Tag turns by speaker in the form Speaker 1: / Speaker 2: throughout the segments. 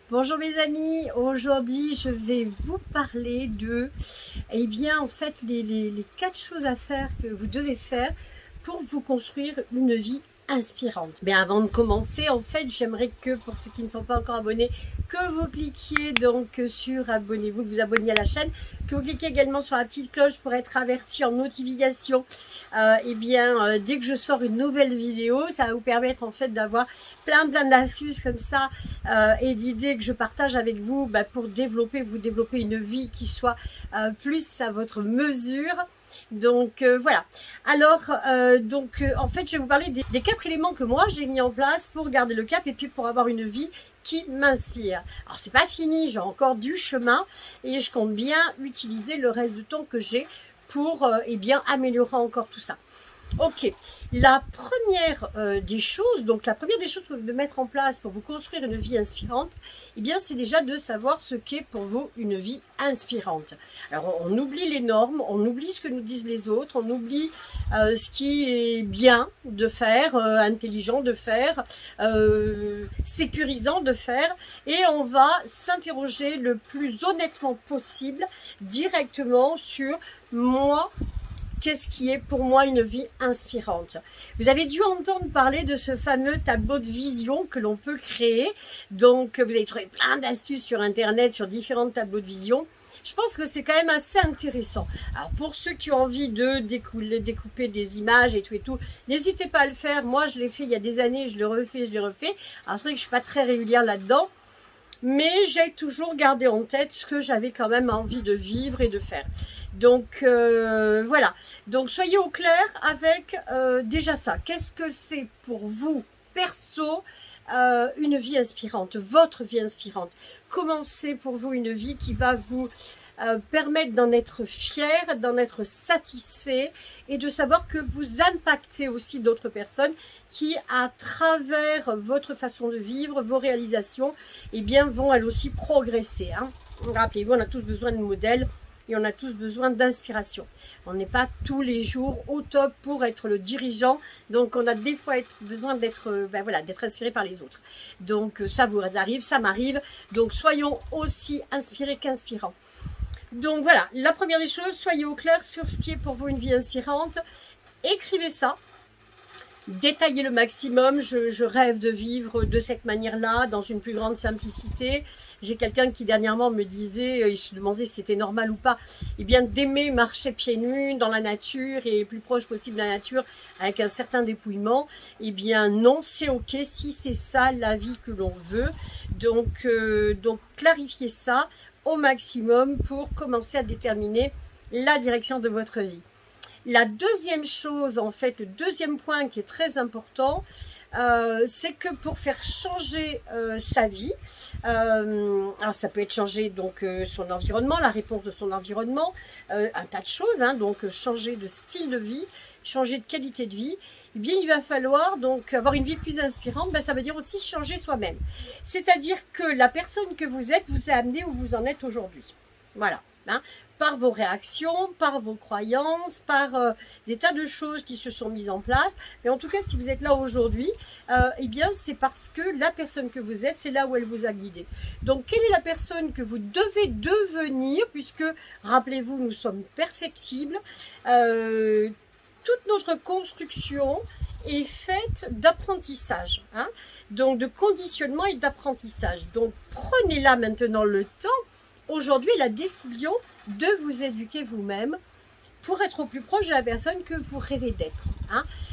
Speaker 1: Bonjour mes amis, aujourd'hui je vais vous parler de, en fait les 4 choses à faire que vous devez faire pour vous construire une vie inspirante. Mais avant de commencer, en fait, j'aimerais que pour ceux qui ne sont pas encore abonnés, que vous cliquiez donc sur abonnez-vous, que vous abonniez à la chaîne, que vous cliquiez également sur la petite cloche pour être averti en notification. Dès que je sors une nouvelle vidéo, ça va vous permettre en fait d'avoir plein d'astuces comme ça et d'idées que je partage avec vous pour vous développer une vie qui soit plus à votre mesure. Donc voilà. Alors en fait je vais vous parler des 4 éléments que moi j'ai mis en place pour garder le cap et puis pour avoir une vie qui m'inspire. Alors c'est pas fini, j'ai encore du chemin et je compte bien utiliser le reste du temps que j'ai pour améliorer encore tout ça. Ok, la première des choses que vous devez mettre en place pour vous construire une vie inspirante, c'est déjà de savoir ce qu'est pour vous une vie inspirante. Alors on oublie les normes, on oublie ce que nous disent les autres, on oublie ce qui est bien de faire, intelligent de faire, sécurisant de faire, et on va s'interroger le plus honnêtement possible directement sur moi. Qu'est-ce qui est pour moi une vie inspirante? Vous avez dû entendre parler de ce fameux tableau de vision que l'on peut créer. Donc, vous avez trouvé plein d'astuces sur Internet, sur différents tableaux de vision. Je pense que c'est quand même assez intéressant. Alors, pour ceux qui ont envie de découper des images et tout, n'hésitez pas à le faire. Moi, je l'ai fait il y a des années, je le refais. Alors, c'est vrai que je suis pas très régulière là-dedans. Mais j'ai toujours gardé en tête ce que j'avais quand même envie de vivre et de faire. Donc voilà, donc soyez au clair avec déjà ça. Qu'est-ce que c'est pour vous, perso, une vie inspirante, votre vie inspirante? Comment c'est pour vous une vie qui va vous permettre d'en être fier, d'en être satisfait et de savoir que vous impactez aussi d'autres personnes qui, à travers votre façon de vivre, vos réalisations, vont elles aussi progresser. Rappelez-vous, on a tous besoin de modèles. Et on a tous besoin d'inspiration. On n'est pas tous les jours au top pour être le dirigeant. Donc, on a des fois besoin d'être d'être inspiré par les autres. Donc, ça vous arrive, ça m'arrive. Donc, soyons aussi inspirés qu'inspirants. Donc, voilà. La première des choses, soyez au clair sur ce qui est pour vous une vie inspirante. Écrivez ça. Détailler le maximum, je rêve de vivre de cette manière-là, dans une plus grande simplicité. J'ai quelqu'un qui dernièrement me disait, il se demandait si c'était normal ou pas, d'aimer marcher pieds nus dans la nature et plus proche possible de la nature avec un certain dépouillement. Non, c'est ok si c'est ça la vie que l'on veut. Donc clarifiez ça au maximum pour commencer à déterminer la direction de votre vie. La deuxième chose, en fait, le deuxième point qui est très important, c'est que pour faire changer sa vie, alors ça peut être changer donc son environnement, la réponse de son environnement, un tas de choses, donc changer de style de vie, changer de qualité de vie, il va falloir donc avoir une vie plus inspirante, ça veut dire aussi changer soi-même. C'est-à-dire que la personne que vous êtes vous a amené où vous en êtes aujourd'hui. Voilà. Par vos réactions, par vos croyances, par des tas de choses qui se sont mises en place. Mais en tout cas, si vous êtes là aujourd'hui, c'est parce que la personne que vous êtes, c'est là où elle vous a guidé. Donc, quelle est la personne que vous devez devenir, puisque, rappelez-vous, nous sommes perfectibles. Toute notre construction est faite d'apprentissage, donc de conditionnement et d'apprentissage. Donc, prenez là maintenant le temps. Aujourd'hui, la décision de vous éduquer vous-même pour être au plus proche de la personne que vous rêvez d'être.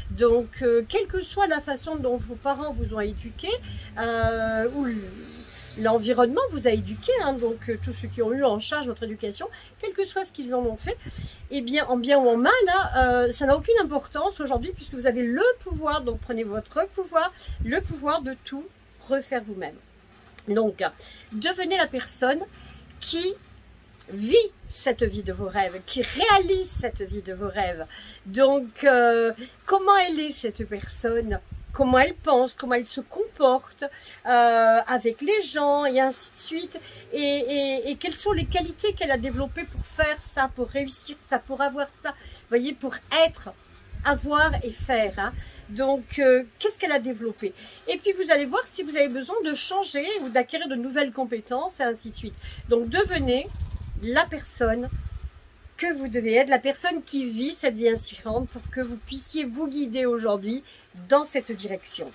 Speaker 1: Donc, quelle que soit la façon dont vos parents vous ont éduqué, ou l'environnement vous a éduqué, donc tous ceux qui ont eu en charge votre éducation, quel que soit ce qu'ils en ont fait, en bien ou en mal, ça n'a aucune importance aujourd'hui puisque vous avez le pouvoir, donc prenez votre pouvoir, le pouvoir de tout refaire vous-même. Donc, devenez la personne qui vit cette vie de vos rêves, qui réalise cette vie de vos rêves. Donc, comment elle est cette personne? Comment elle pense, comment elle se comporte avec les gens et ainsi de suite. Et quelles sont les qualités qu'elle a développées pour faire ça, pour réussir ça, pour avoir ça. Vous voyez, pour être avoir et faire. Hein. Donc, qu'est-ce qu'elle a développé? Et puis, vous allez voir si vous avez besoin de changer ou d'acquérir de nouvelles compétences et ainsi de suite. Donc, devenez la personne que vous devez être, la personne qui vit cette vie inspirante pour que vous puissiez vous guider aujourd'hui dans cette direction.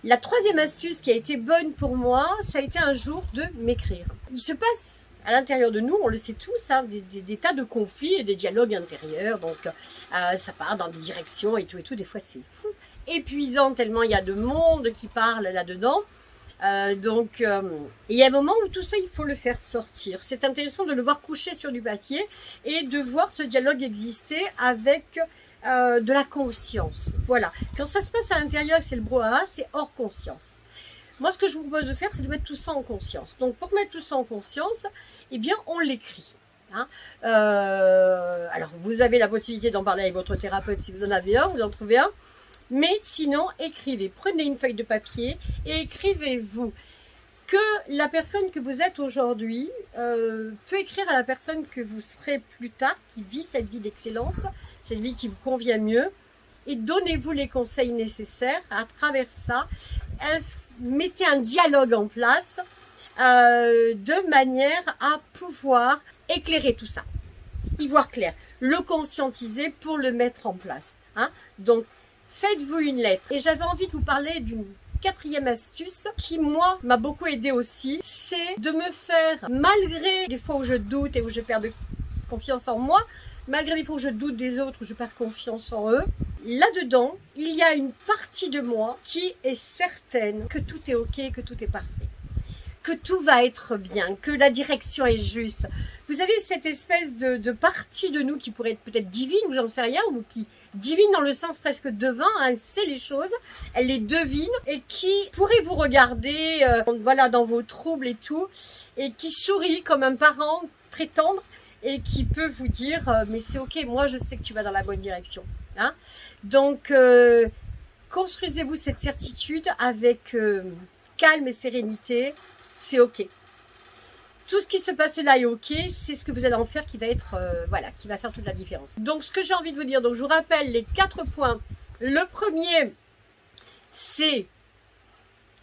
Speaker 1: La troisième astuce qui a été bonne pour moi, ça a été un jour de m'écrire. Il se passe à l'intérieur de nous, on le sait tous, hein, des tas de conflits et des dialogues intérieurs. Donc, ça part dans des directions et tout. Des fois, c'est fou, épuisant tellement il y a de monde qui parle là-dedans. Il y a un moment où tout ça, il faut le faire sortir. C'est intéressant de le voir coucher sur du papier et de voir ce dialogue exister avec de la conscience. Voilà. Quand ça se passe à l'intérieur, c'est le brouhaha, c'est hors conscience. Moi, ce que je vous propose de faire, c'est de mettre tout ça en conscience. Donc, pour mettre tout ça en conscience, eh bien, on l'écrit. Hein. Alors, vous avez la possibilité d'en parler avec votre thérapeute si vous en avez un, vous en trouvez un. Mais sinon, écrivez. Prenez une feuille de papier et écrivez-vous que la personne que vous êtes aujourd'hui peut écrire à la personne que vous serez plus tard, qui vit cette vie d'excellence, cette vie qui vous convient mieux. Et donnez-vous les conseils nécessaires à travers ça. Mettez un dialogue en place de manière à pouvoir éclairer tout ça. Y voir clair. Le conscientiser pour le mettre en place. Hein. Donc, faites-vous une lettre. Et j'avais envie de vous parler d'une quatrième astuce qui, moi, m'a beaucoup aidé aussi. C'est de me faire, malgré des fois où je doute et où je perds de confiance en moi, malgré les fois où je doute des autres, où je perds confiance en eux, là-dedans, il y a une partie de moi qui est certaine que tout est ok, que tout est parfait, que tout va être bien, que la direction est juste. Vous avez cette espèce de partie de nous qui pourrait être peut-être divine, ou j'en sais rien, ou qui divine dans le sens presque divin, hein, elle sait les choses, elle les devine, et qui pourrait vous regarder voilà, dans vos troubles et tout, et qui sourit comme un parent très tendre, et qui peut vous dire mais c'est ok, moi je sais que tu vas dans la bonne direction. Hein. Donc, construisez-vous cette certitude avec calme et sérénité, c'est ok. Tout ce qui se passe là est ok, c'est ce que vous allez en faire qui va être, voilà, qui va faire toute la différence. Donc, ce que j'ai envie de vous dire, donc je vous rappelle les 4 points. Le premier, c'est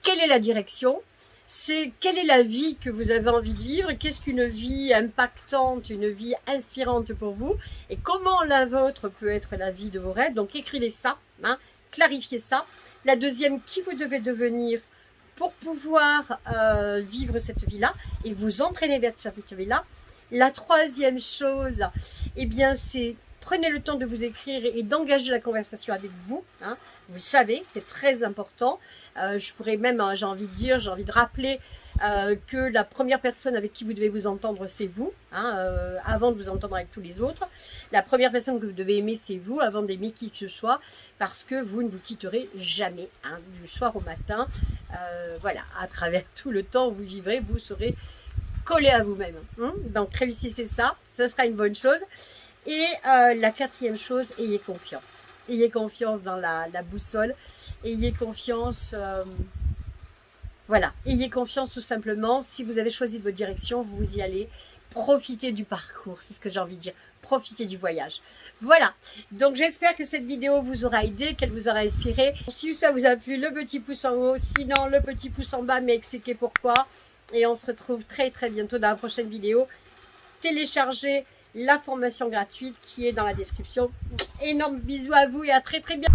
Speaker 1: quelle est la direction? C'est quelle est la vie que vous avez envie de vivre, qu'est-ce qu'une vie impactante, une vie inspirante pour vous, et comment la vôtre peut être la vie de vos rêves. Donc écrivez ça, hein, clarifiez ça. La deuxième, qui vous devez devenir pour pouvoir vivre cette vie-là et vous entraîner vers cette vie-là. La troisième chose, eh bien c'est prenez le temps de vous écrire et d'engager la conversation avec vous. Hein. Vous savez, c'est très important. Je pourrais même, j'ai envie de dire, j'ai envie de rappeler que la première personne avec qui vous devez vous entendre, c'est vous. Hein, avant de vous entendre avec tous les autres. La première personne que vous devez aimer, c'est vous, avant d'aimer qui que ce soit. Parce que vous ne vous quitterez jamais. Hein, du soir au matin, voilà, à travers tout le temps où vous vivrez, vous serez collé à vous-même. Hein. Donc réussissez ça, ce sera une bonne chose. Et la quatrième chose, ayez confiance. Ayez confiance dans la boussole. Ayez confiance, voilà. Ayez confiance tout simplement. Si vous avez choisi de votre direction, vous y allez. Profitez du parcours, c'est ce que j'ai envie de dire. Profitez du voyage. Voilà. Donc j'espère que cette vidéo vous aura aidé, qu'elle vous aura inspiré. Si ça vous a plu, le petit pouce en haut. Sinon, le petit pouce en bas, mais expliquez pourquoi. Et on se retrouve très très bientôt dans la prochaine vidéo. Téléchargez la formation gratuite qui est dans la description. Énorme bisous à vous et à très très bientôt.